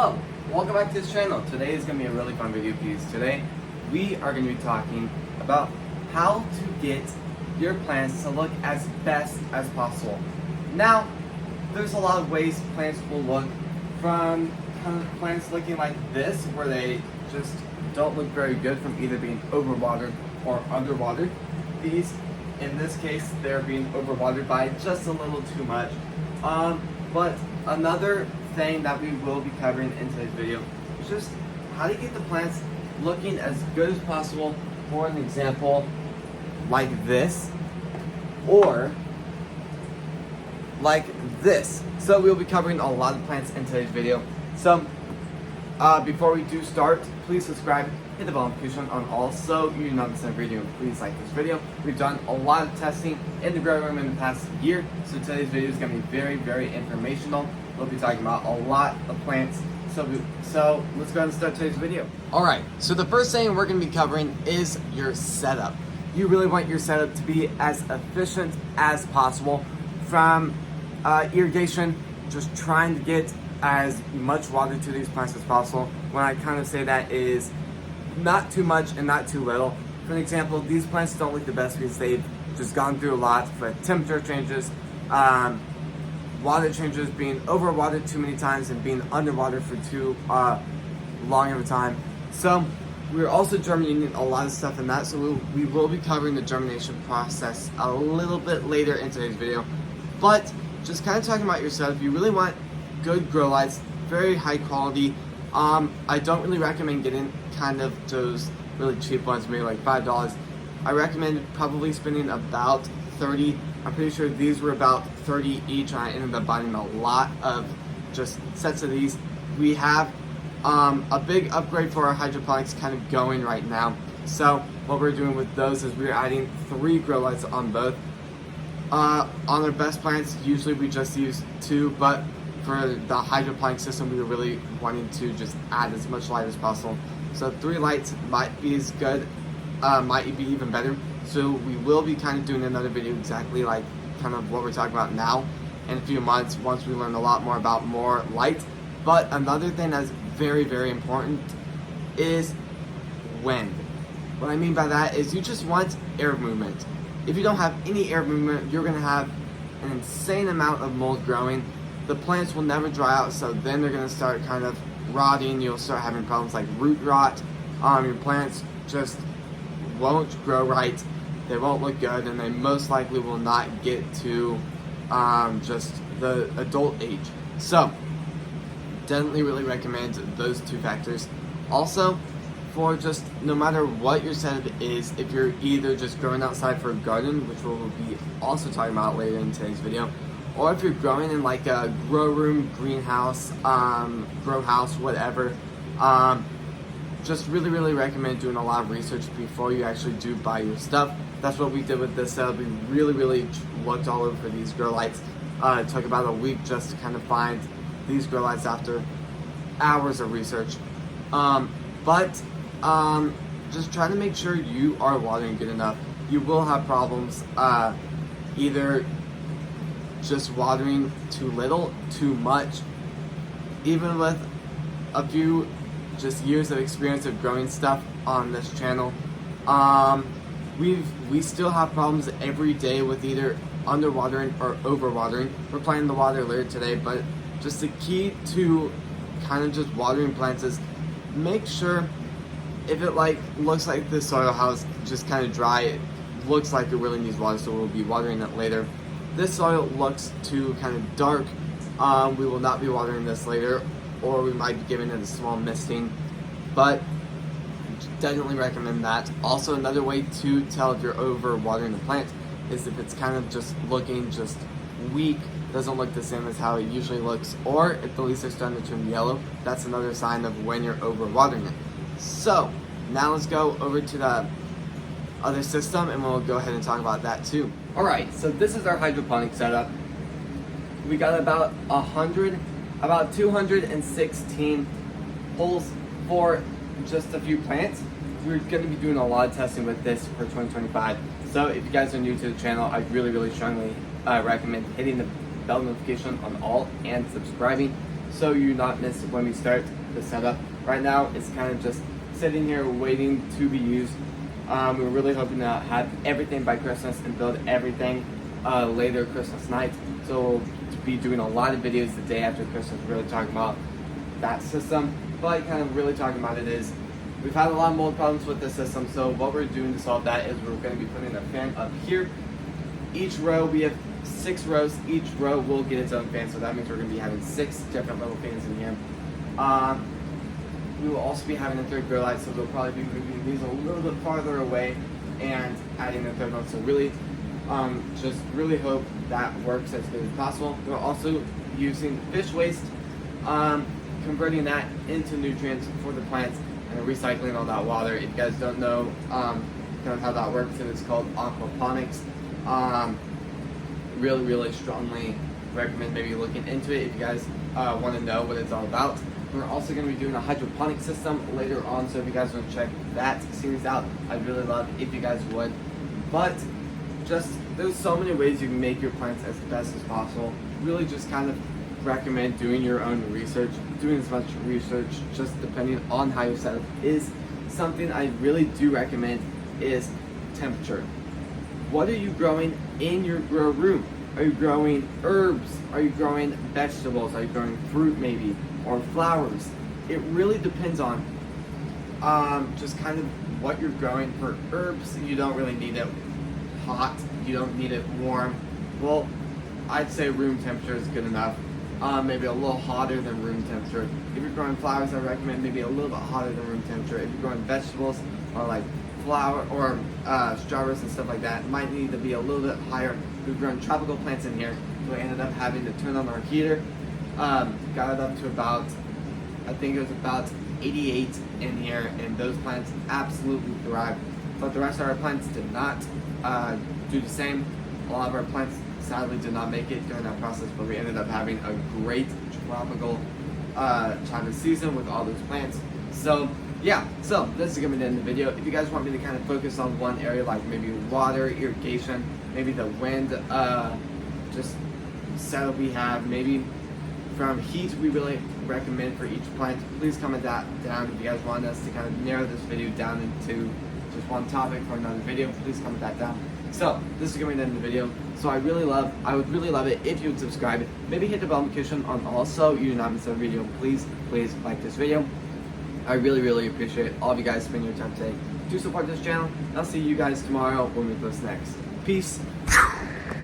Hello, welcome back to this channel. Today is going to be a really fun video for you. Today we are going to be talking about how to get your plants to look as best as possible. Now, there's a lot of ways plants will look, from kind of plants looking like this, where they just don't look very good from either being overwatered or underwatered. These, in this case, they're being overwatered by just a little too much. But another thing that we will be covering in today's video is just how to get the plants looking as good as possible. For an example, like this, or like this. So we'll be covering a lot of plants in today's video. So before we do start, please subscribe, hit the bell notification on all so you do not miss a video. Please like this video. We've done a lot of testing in the grow room in the past year, so today's video is going to be very, very informational. We'll be talking about a lot of plants. So let's go ahead and start today's video. Alright, so the first thing we're going to be covering is your setup. You really want your setup to be as efficient as possible, from irrigation, just trying to get as much water to these plants as possible. When I kind of say that is not too much and not too little. For an example, these plants don't look the best because they've just gone through a lot for temperature changes, water changes, being overwatered too many times and being underwater for too long of a time. So we're also germinating a lot of stuff in that, so we will be covering the germination process a little bit later in today's video. But just kind of talking about your setup, you really want good grow lights, very high quality. I don't really recommend getting kind of those really cheap ones, maybe like $5. I recommend probably spending about $30. I'm pretty sure these were about $30 each, and I ended up buying a lot of just sets of these. We have a big upgrade for our hydroponics kind of going right now. So what we're doing with those is we're adding 3 grow lights on both. On our best plants, usually we just use 2, but for the hydroponic system, we were really wanting to just add as much light as possible. So 3 lights might be as good, might be even better. So we will be kind of doing another video exactly like kind of what we're talking about now in a few months, once we learn a lot more about more light. But another thing that's very, very important is wind. What I mean by that is you just want air movement. If you don't have any air movement, you're going to have an insane amount of mold growing. The plants will never dry out, so then they're going to start kind of rotting. You'll start having problems like root rot. Your plants just won't grow right. They won't look good, and they most likely will not get to just the adult age. So definitely really recommend those 2 factors. Also, for just no matter what your setup is, if you're either just growing outside for a garden, which we'll be also talking about later in today's video, or if you're growing in like a grow room, greenhouse, grow house, whatever, just really, really recommend doing a lot of research before you actually do buy your stuff. That's what we did with this setup. We really, really looked all over for these grow lights. It took about a week just to kind of find these grow lights after hours of research. Just try to make sure you are watering good enough. You will have problems either just watering too little, too much. Even with a few just years of experience of growing stuff on this channel, we still have problems every day with either underwatering or overwatering. We're planning to water later today, but just the key to kind of just watering plants is make sure, if it looks like the soil house just kind of dry, it looks like it really needs water, so we'll be watering it later. This soil looks too kind of dark, we will not be watering this later, or we might be giving it a small misting, but definitely recommend that. Also, another way to tell if you're over watering the plant is if it's kind of just looking just weak, doesn't look the same as how it usually looks, or if the leaves are starting to turn yellow, that's another sign of when you're over watering it. So now let's go over to the other system and we'll go ahead and talk about that too. Alright, so this is our hydroponic setup. We got about 216 holes for just a few plants. We're going to be doing a lot of testing with this for 2025. So if you guys are new to the channel, I really, really strongly recommend hitting the bell notification on all and subscribing so you not miss when we start the setup. Right now, it's kind of just sitting here waiting to be used. We're really hoping to have everything by Christmas and build everything later Christmas night. So we'll be doing a lot of videos the day after Christmas, really talking about that system. But kind of really talking about it is, we've had a lot of mold problems with the system, so what we're doing to solve that is we're going to be putting a fan up here. Each row, we have 6 rows. Each row will get its own fan, so that means we're going to be having 6 different little fans in here. We will also be having a third grow light, so we'll probably be moving these a little bit farther away and adding a third one. So really, just really hope that works as good as possible. We're also using fish waste, converting that into nutrients for the plants and recycling all that water. If you guys don't know kind of how that works, it is called aquaponics. Really strongly recommend maybe looking into it if you guys want to know what it's all about. We're also going to be doing a hydroponic system later on, so if you guys want to check that series out, I'd really love it if you guys would. But just, there's so many ways you can make your plants as best as possible. Really just kind of recommend doing your own research, doing as much research, just depending on how your setup is. Something I really do recommend is temperature. What are you growing in your grow room? Are you growing herbs? Are you growing vegetables? Are you growing fruit maybe? Or flowers? It really depends on just kind of what you're growing. For herbs, you don't really need it hot, you don't need it warm. Well, I'd say room temperature is good enough. Maybe a little hotter than room temperature. If you're growing flowers, I recommend maybe a little bit hotter than room temperature. If you're growing vegetables or like flower or strawberries and stuff like that, it might need to be a little bit higher. We've grown tropical plants in here, so we ended up having to turn on our heater. Got it up to about, I think it was about 88 in here, and those plants absolutely thrived. But the rest of our plants did not do the same. A lot of our plants sadly did not make it during that process, but we ended up having a great tropical Chinese season with all those plants. So yeah, so this is gonna be the end of the video. If you guys want me to kind of focus on one area, like maybe water, irrigation, maybe the wind, just setup we have, maybe from heat we really recommend for each plant, please comment that down. If you guys want us to kind of narrow this video down into just one topic for another video, please comment that down. So this is going to be the end of the video. So I would really love it if you would subscribe. Maybe hit the bell notification on also, you do not miss a video. Please like this video. I really appreciate all of you guys spending your time today to support this channel. I'll see you guys tomorrow when we post next. Peace.